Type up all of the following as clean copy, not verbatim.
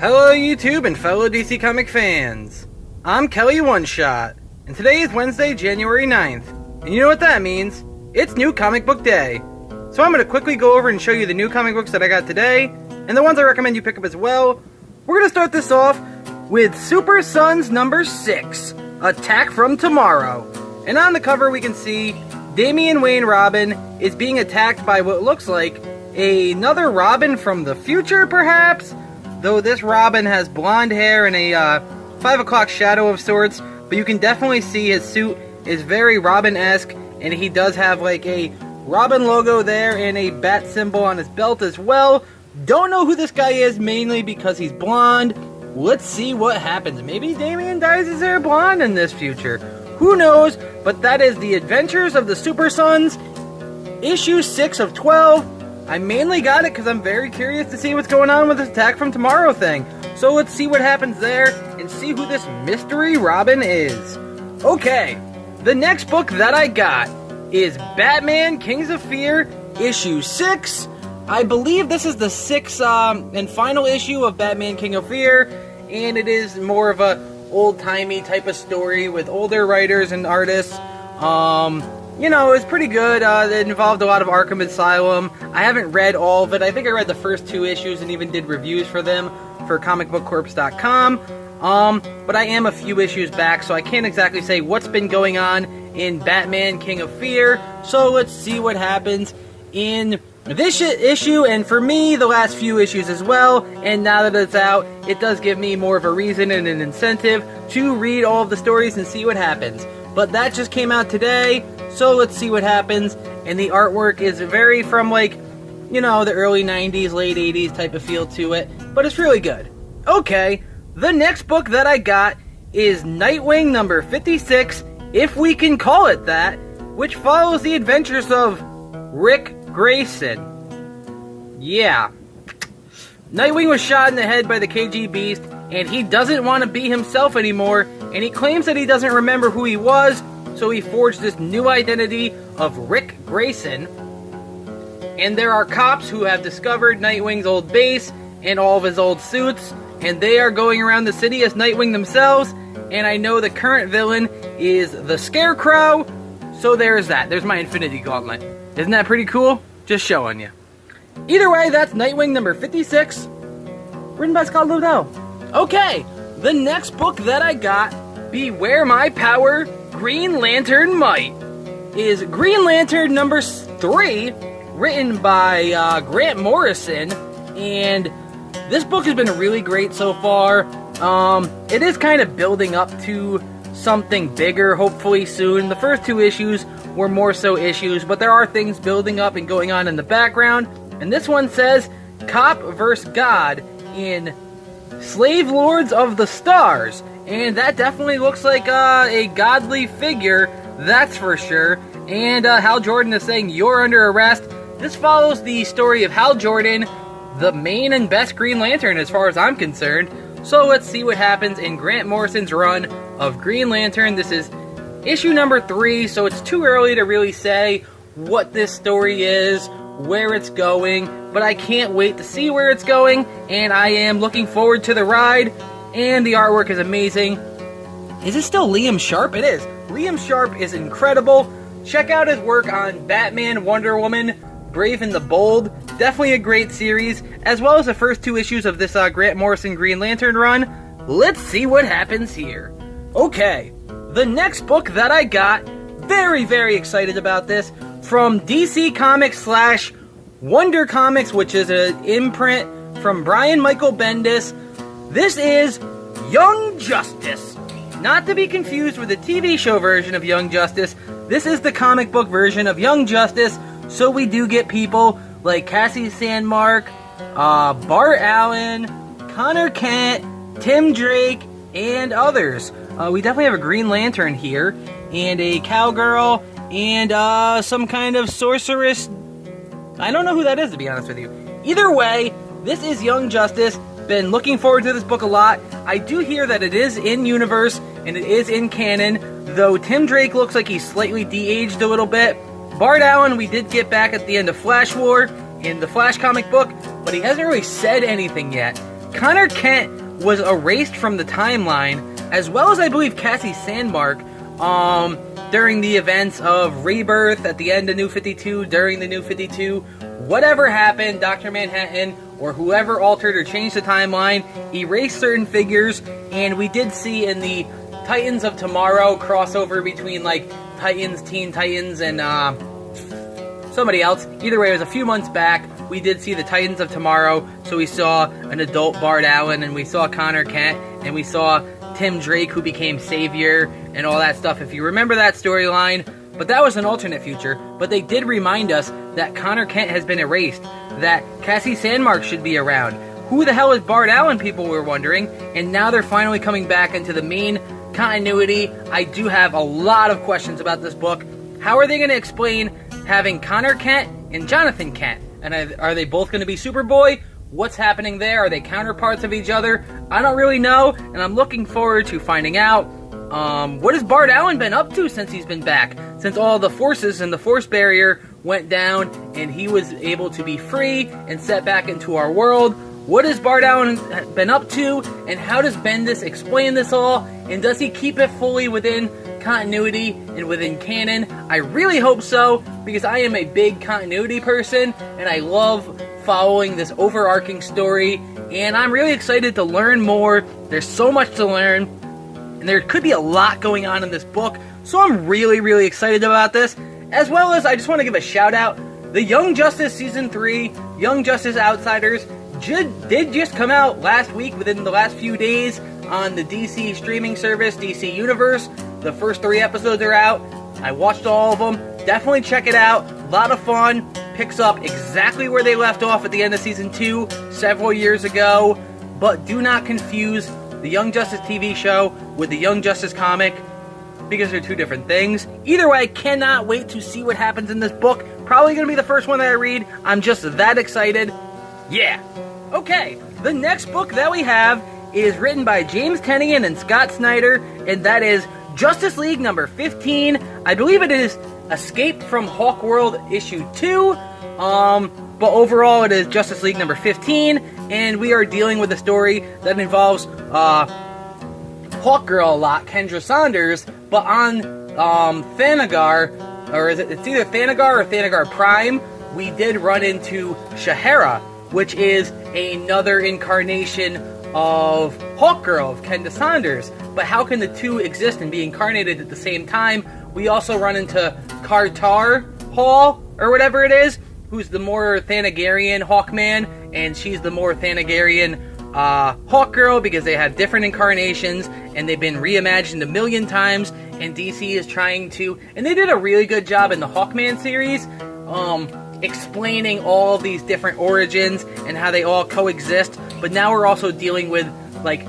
Hello YouTube and fellow DC Comic fans. I'm Kelly One Shot, and today is Wednesday, January 9th. And you know what that means? It's New Comic Book Day. So I'm going to quickly go over and show you the new comic books that I got today, and the ones I recommend you pick up as well. We're going to start this off with Super Sons number 6, Attack from Tomorrow. And on the cover we can see Damian Wayne Robin is being attacked by what looks like another Robin from the future, perhaps? Though this Robin has blonde hair and a 5 o'clock shadow of sorts, but you can definitely see his suit is very Robin-esque, and he does have like a Robin logo there and a bat symbol on his belt as well. Don't know who this guy is, mainly because he's blonde. Let's see what happens. Maybe Damian dyes his hair blonde in this future. Who knows? But that is The Adventures of the Super Sons, issue 6 of 12. I mainly got it because I'm very curious to see what's going on with this Attack from Tomorrow thing. So let's see what happens there and see who this mystery Robin is. Okay, the next book that I got is Batman Kings of Fear, issue 6. I believe this is the 6th and final issue of Batman King of Fear, and it is more of a old-timey type of story with older writers and artists. You know, it's pretty good. It involved a lot of Arkham Asylum. I haven't read all of it. I think I read the first 2 issues and even did reviews for them for comicbookcorpse.com. But I am a few issues back, so I can't exactly say what's been going on in Batman King of Fear. So let's see what happens in this issue, and for me, the last few issues as well. And now that it's out, it does give me more of a reason and an incentive to read all of the stories and see what happens. But that just came out today, so let's see what happens. And the artwork is very from, like, you know, the early 90s, late 80s type of feel to it. But it's really good. Okay, the next book that I got is Nightwing number 56, if we can call it that, which follows the adventures of Rick Grayson. Yeah. Nightwing was shot in the head by the KG Beast, and he doesn't want to be himself anymore, and he claims that he doesn't remember who he was, so he forged this new identity of Rick Grayson. And there are cops who have discovered Nightwing's old base and all of his old suits, and they are going around the city as Nightwing themselves, and I know the current villain is the Scarecrow, so there's that. There's my Infinity Gauntlet. Isn't that pretty cool? Just showing you. Either way, that's Nightwing number 56, written by Scott Lobdell. Okay, the next book that I got, Beware My Power, Green Lantern Might, is Green Lantern number 3, written by Grant Morrison, and this book has been really great so far. It is kind of building up to something bigger, hopefully soon. The first 2 issues were more so issues, but there are things building up and going on in the background. And this one says, Cop vs. God in Slave Lords of the Stars. And that definitely looks like a godly figure, that's for sure. And Hal Jordan is saying, you're under arrest. This follows the story of Hal Jordan, the main and best Green Lantern as far as I'm concerned. So let's see what happens in Grant Morrison's run of Green Lantern. This is issue number 3, so it's too early to really say what this story is, where it's going, but I can't wait to see where it's going, and I am looking forward to the ride, and the artwork is amazing. Is it still Liam Sharp? It is. Liam Sharp is incredible. Check out his work on Batman, Wonder Woman, Brave and the Bold. Definitely a great series, as well as the first 2 issues of this Grant Morrison Green Lantern run. Let's see what happens here. Okay, the next book that I got, very, very excited about this, from DC Comics / Wonder Comics, which is an imprint from Brian Michael Bendis. This is Young Justice. Not to be confused with the TV show version of Young Justice, this is the comic book version of Young Justice, so we do get people like Cassie Sandmark, Bart Allen, Connor Kent, Tim Drake, and others. We definitely have a Green Lantern here, and a cowgirl, and some kind of sorceress. I don't know who that is, to be honest with you. Either way, this is Young Justice. Been looking forward to this book a lot. I do hear that it is in universe, and it is in canon, though Tim Drake looks like he's slightly de-aged a little bit. Bart Allen we did get back at the end of Flash War in the Flash comic book, but he hasn't really said anything yet. Connor Kent was erased from the timeline, as well as I believe Cassie Sandmark, during the events of Rebirth, at the end of New 52, during the New 52, whatever happened, Dr. Manhattan or whoever altered or changed the timeline erased certain figures, and we did see in the Titans of Tomorrow crossover between like Titans, Teen Titans, and somebody else. Either way, it was a few months back. We did see the Titans of Tomorrow, so we saw an adult Bart Allen, and we saw Connor Kent, and we saw Tim Drake, who became Savior, and all that stuff, if you remember that storyline. But that was an alternate future. But they did remind us that Connor Kent has been erased, that Cassie Sandmark should be around. Who the hell is Bart Allen, people were wondering, and now they're finally coming back into the main continuity. I do have a lot of questions about this book. How are they going to explain having Connor Kent and Jonathan Kent? And are they both going to be Superboy? What's happening there? Are they counterparts of each other? I don't really know, and I'm looking forward to finding out. What has Bart Allen been up to since he's been back? Since all the forces and the force barrier went down and he was able to be free and set back into our world. What has Bart Allen been up to, and how does Bendis explain this all? And does he keep it fully within continuity and within canon? I really hope so, because I am a big continuity person, and I love following this overarching story, and I'm really excited to learn more. There's so much to learn, and there could be a lot going on in this book, so I'm really, really excited about this. As well as, I just want to give a shout out, the Young Justice Season 3, Young Justice Outsiders, did just come out last week, within the last few days, on the DC streaming service, DC Universe. The first 3 episodes are out. I watched all of them. Definitely check it out. A lot of fun. Picks up exactly where they left off at the end of Season 2 several years ago. But do not confuse the Young Justice TV show with the Young Justice comic, because they're 2 different things. Either way, I cannot wait to see what happens in this book. Probably going to be the first one that I read. I'm just that excited. Yeah. Okay, the next book that we have is written by James Tynion and Scott Snyder, and that is Justice League number 15. I believe it is Escape from Hawkworld issue 2, but overall it is Justice League number 15, and we are dealing with a story that involves Hawkgirl a lot, Kendra Saunders, but on Thanagar, or it's either Thanagar or Thanagar Prime, we did run into Shahara, which is another incarnation of Hawkgirl, of Kendra Saunders. But how can the 2 exist and be incarnated at the same time? We also run into Kartar Hall, or whatever it is, who's the more Thanagarian Hawkman, and she's the more Thanagarian Hawkgirl, because they have different incarnations, and they've been reimagined a million times, and DC is trying to, and they did a really good job in the Hawkman series, explaining all these different origins and how they all coexist. But now we're also dealing with like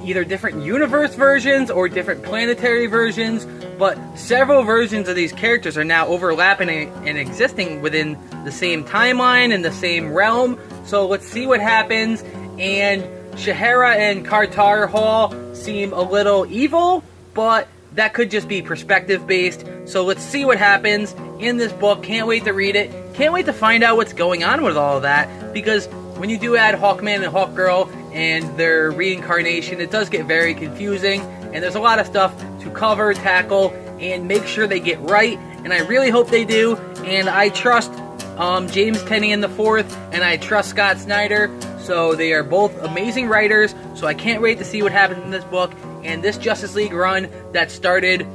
either different universe versions or different planetary versions, but several versions of these characters are now overlapping and existing within the same timeline and the same realm. So let's see what happens. And Shahara and Kartar Hall seem a little evil, but that could just be perspective based. So let's see what happens in this book. Can't wait to read it. Can't wait to find out what's going on with all of that, because when you do add Hawkman and Hawkgirl and their reincarnation, it does get very confusing, and there's a lot of stuff to cover, tackle, and make sure they get right, and I really hope they do. And I trust James Tynion IV, and I trust Scott Snyder, so they are both amazing writers, so I can't wait to see what happens in this book. And this Justice League run that started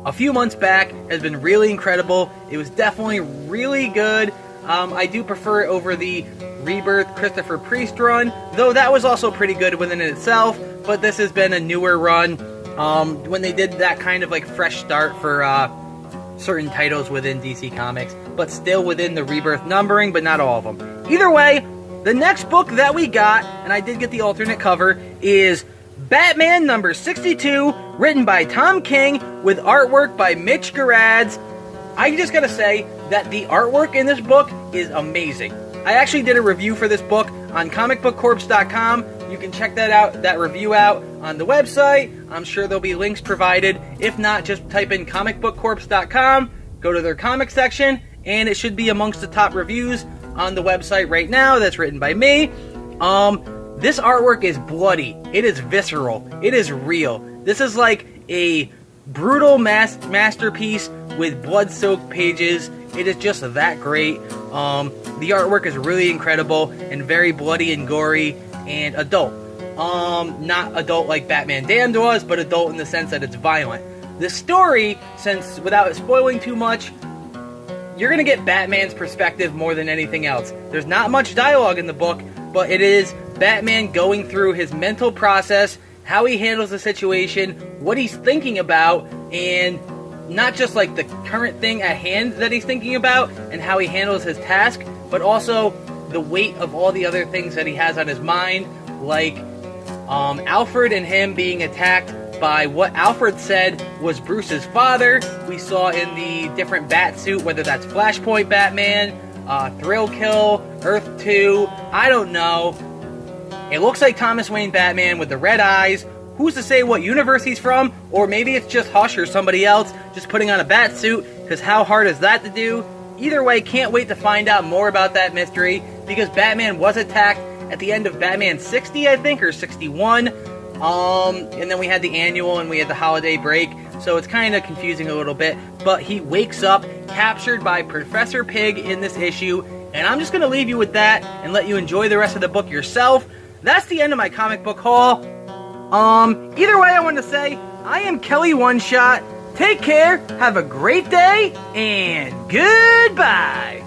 a few months back has been really incredible. It was definitely really good. I do prefer it over the Rebirth Christopher Priest run, though that was also pretty good within itself, but this has been a newer run, when they did that kind of like fresh start for certain titles within DC Comics, but still within the Rebirth numbering, but not all of them. Either way, the next book that we got, and I did get the alternate cover, is Batman number 62, written by Tom King, with artwork by Mitch Gerads. I just gotta say that the artwork in this book is amazing. I actually did a review for this book on comicbookcorpse.com. You can check that review out on the website. I'm sure there'll be links provided. If not, just type in comicbookcorpse.com, go to their comic section, and it should be amongst the top reviews on the website right now. That's written by me. This artwork is bloody. It is visceral. It is real. This is like a brutal masterpiece with blood-soaked pages. It is just that great. The artwork is really incredible and very bloody and gory and adult. Not adult like Batman Damned was, but adult in the sense that it's violent. The story, since without spoiling too much, you're going to get Batman's perspective more than anything else. There's not much dialogue in the book, but it is Batman going through his mental process, how he handles the situation, what he's thinking about, and not just like the current thing at hand that he's thinking about and how he handles his task, but also the weight of all the other things that he has on his mind, like Alfred and him being attacked by what Alfred said was Bruce's father. We saw in the different bat suit, whether that's Flashpoint Batman, Thrill Kill, Earth 2, I don't know. It looks like Thomas Wayne Batman with the red eyes. Who's to say what universe he's from? Or maybe it's just Hush or somebody else just putting on a bat suit, because how hard is that to do? Either way, can't wait to find out more about that mystery, because Batman was attacked at the end of Batman 60, I think, or 61. And then we had the annual and we had the holiday break, so it's kind of confusing a little bit. But he wakes up captured by Professor Pig in this issue, and I'm just going to leave you with that and let you enjoy the rest of the book yourself. That's the end of my comic book haul. Either way, I want to say, I am Kelly One Shot. Take care, have a great day, and goodbye!